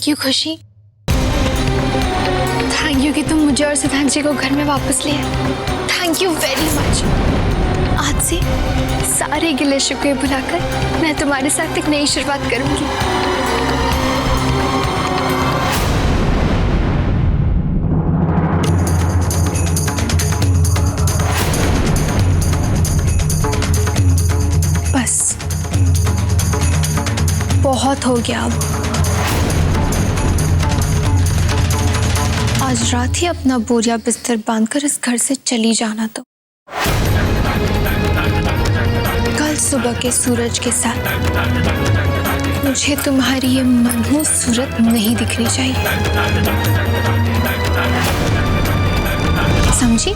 Thank you खुशी, thank you कि तुम मुझे और सिद्धांत जी को घर में वापस लिए। Thank you very much. आज से सारे गिले शिकवे भुलाकर मैं तुम्हारे साथ एक नई शुरुआत करूंगी। बस बहुत हो गया अब। आज रात ही अपना बोरिया बिस्तर बांधकर इस घर से चली जाना। तो कल सुबह के सूरज के साथ मुझे तुम्हारी ये मनहूस सूरत नहीं दिखनी चाहिए, समझी?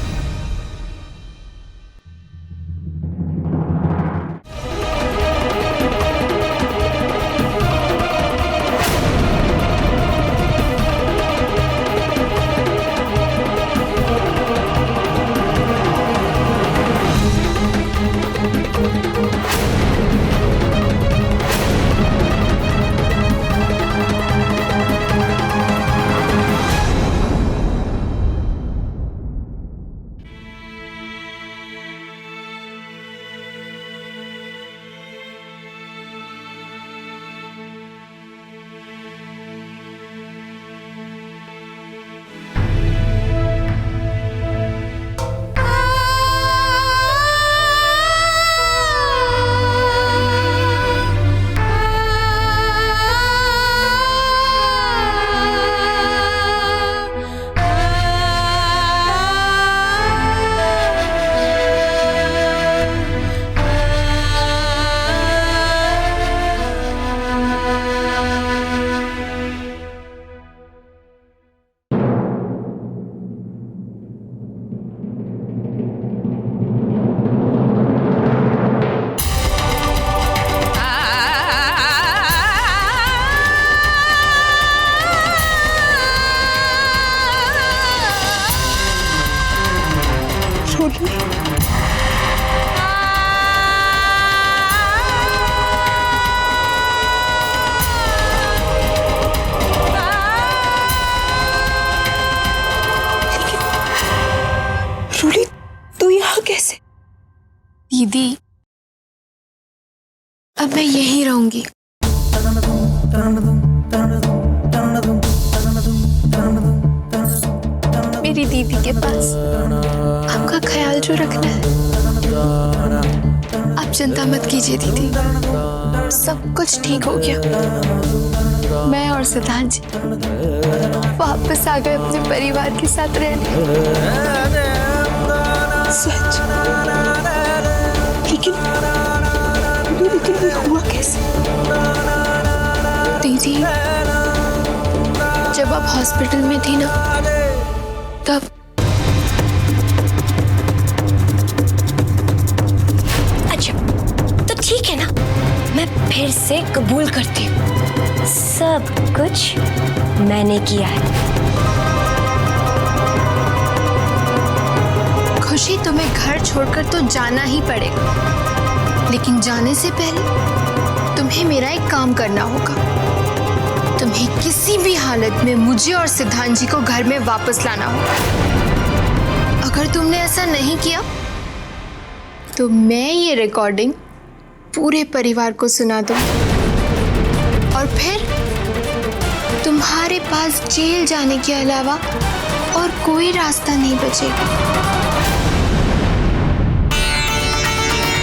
रूली, तू यहाँ कैसे? दीदी, अब मैं यहीं रहूंगी। मेरी दीदी के पास आपका ख्याल जो रखना है। आप चिंता मत कीजिए दीदी, सब कुछ ठीक हो गया। मैं और सिद्धांत जी वापस आ गए अपने परिवार के साथ रहने। सच? लेकिन ये हुआ कैसे? दीदी, जब आप हॉस्पिटल में थी ना, तब अच्छा तो ठीक है ना, मैं फिर से कबूल करती हूँ, सब कुछ मैंने किया है। खुशी, तुम्हें घर छोड़कर तो जाना ही पड़ेगा, लेकिन जाने से पहले तुम्हें मेरा एक काम करना होगा। तुम्हें किसी भी हालत में मुझे और सिद्धांत जी को घर में वापस लाना होगा। अगर तुमने ऐसा नहीं किया तो मैं ये रिकॉर्डिंग पूरे परिवार को सुना दूंगी और फिर तुम्हारे पास जेल जाने के अलावा और कोई रास्ता नहीं बचेगा।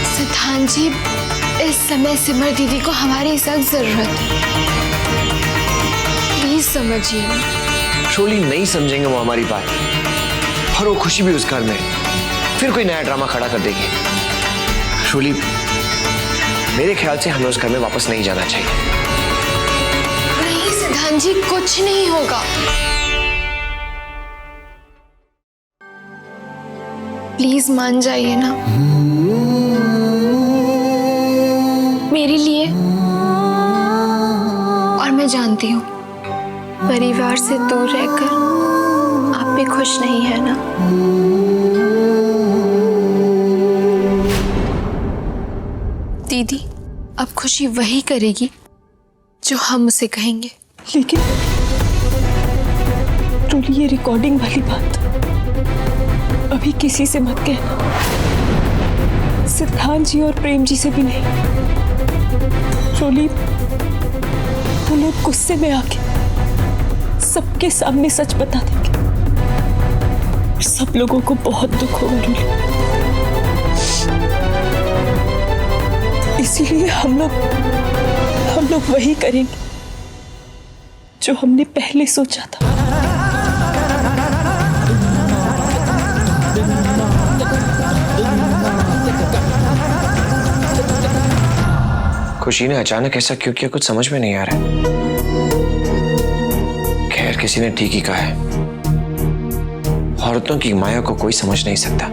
सिद्धांत जी, इस समय सिमर दीदी को हमारी सख्त जरूरत है, प्लीज समझिए। शोली, नहीं समझेंगे वो हमारी बात, और वो खुशी भी उस घर में फिर कोई नया ड्रामा खड़ा कर देगी। शोली, मेरे ख्याल से हमें उस घर में वापस नहीं जाना चाहिए। नहीं सिद्धांत जी, कुछ नहीं होगा। प्लीज मान जाइए ना, मेरे लिए। और मैं जानती हूँ परिवार से दूर रहकर आप भी खुश नहीं है ना। दीदी, अब खुशी वही करेगी जो हम उसे कहेंगे। लेकिन रूली, ये रिकॉर्डिंग वाली बात अभी किसी से मत कहना, सिद्धांत जी और प्रेम जी से भी नहीं। रूली, वो लोग गुस्से में आके सबके सामने सच बता देंगे, सब लोगों को बहुत दुख होगा रूली। इसीलिए हम लोग वही करेंगे जो हमने पहले सोचा था। खुशी ने अचानक ऐसा क्यों किया, कुछ समझ में नहीं आ रहा है। खैर, किसी ने ठीक ही कहा है, औरतों की माया को कोई समझ नहीं सकता।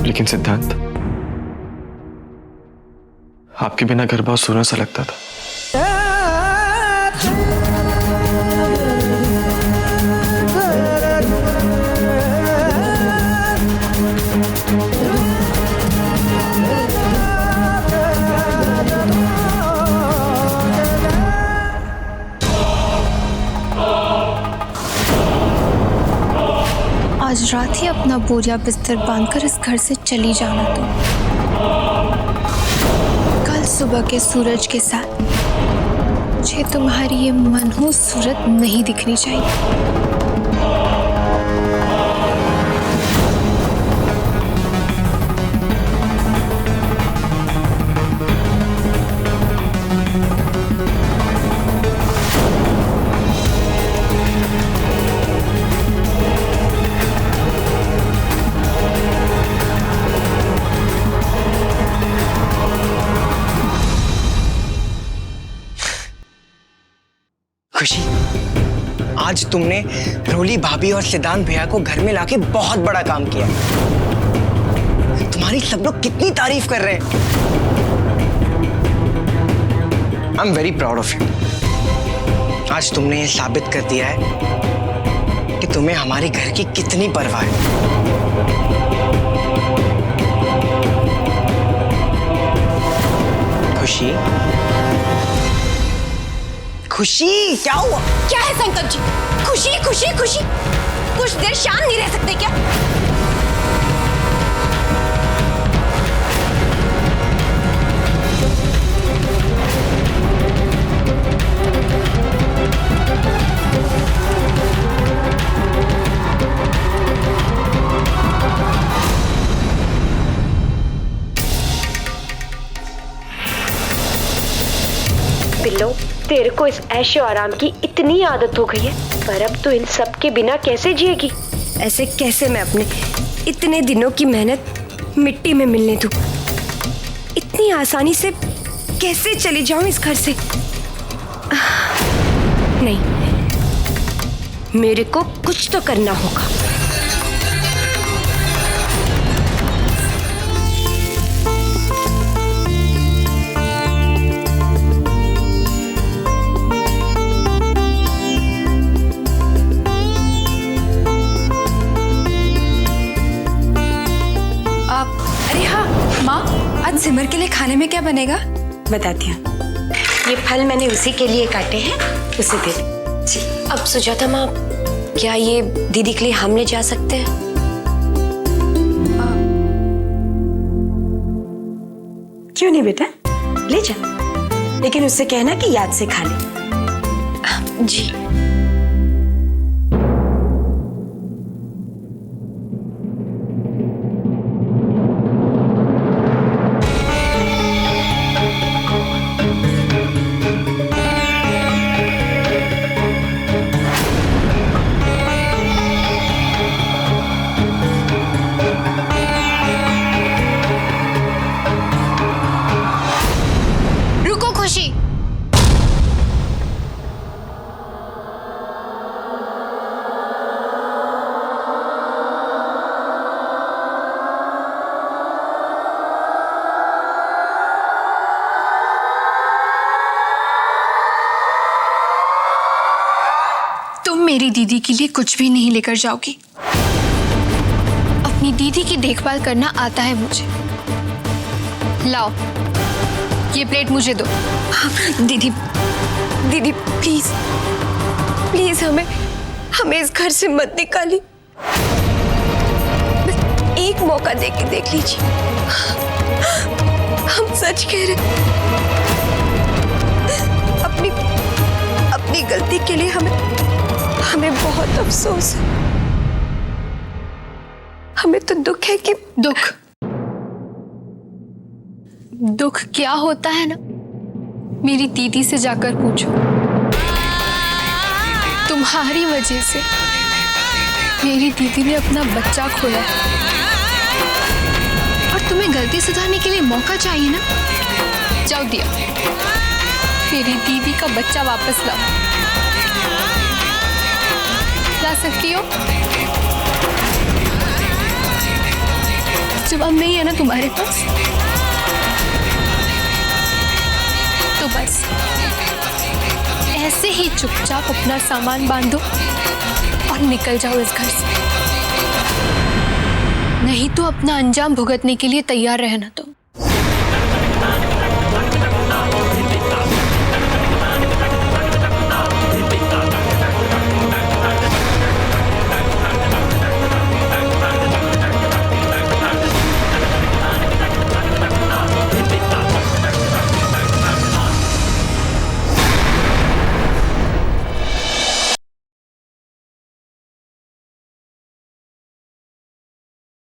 लेकिन सिद्धांत, आपके बिना घर बहुत सूना सा लगता था। आज रात ही अपना बोरिया बिस्तर बांधकर इस घर से चली जाना तुम। कल सुबह के सूरज के साथ मुझे तुम्हारी ये मनहूस सूरत नहीं दिखनी चाहिए। खुशी, आज तुमने रोली भाभी और सिद्धांत भैया को घर में लाके बहुत बड़ा काम किया। तुम्हारी सब लोग कितनी तारीफ कर रहे हैं। I am very proud of you. आज तुमने ये साबित कर दिया है कि तुम्हें हमारे घर की कितनी परवाह है। खुशी, खुशी, क्या हुआ? क्या है संकट जी? खुशी खुशी खुशी, कुछ देर शांत नहीं रह सकते क्या? बिल्लो, तेरे को इस ऐशो आराम की इतनी आदत हो गई है, पर अब तो इन सब के बिना कैसे जिएगी? ऐसे कैसे मैं अपने इतने दिनों की मेहनत मिट्टी में मिलने दूं? इतनी आसानी से कैसे चली जाऊं इस घर से? नहीं, मेरे को कुछ तो करना होगा। आज सिमर के लिए खाने में क्या बनेगा? बताती हूँ। ये फल मैंने उसी के लिए काटे हैं, उसे दे जी। अब सुजाता माँ, क्या ये दीदी के लिए हम ले जा सकते हैं? क्यों नहीं बेटा, ले जा, लेकिन उससे कहना कि याद से खा ले। जी। मेरी दीदी के लिए कुछ भी नहीं लेकर जाओगी। अपनी दीदी की देखभाल करना आता है मुझे। लाओ, ये प्लेट मुझे दो। दीदी, दीदी प्लीज प्लीज हमें इस घर से मत निकालिए। बस एक मौका दे के देख लीजिए। हम सच कह रहे हैं। अपनी गलती के लिए हमें बहुत अफसोस है। हमें तो दुख है कि दुख क्या होता है ना, मेरी दीदी से जाकर पूछो। तुम्हारी वजह से मेरी दीदी ने अपना बच्चा खोया और तुम्हें गलती सुधारने के लिए मौका चाहिए ना। जाओ दिया, मेरी दीदी का बच्चा वापस लाओ। ला सकती हो? जवाब नहीं है ना तुम्हारे पास, तो बस ऐसे ही चुपचाप अपना सामान बांधो और निकल जाओ इस घर से। नहीं तो अपना अंजाम भुगतने के लिए तैयार रहना। तो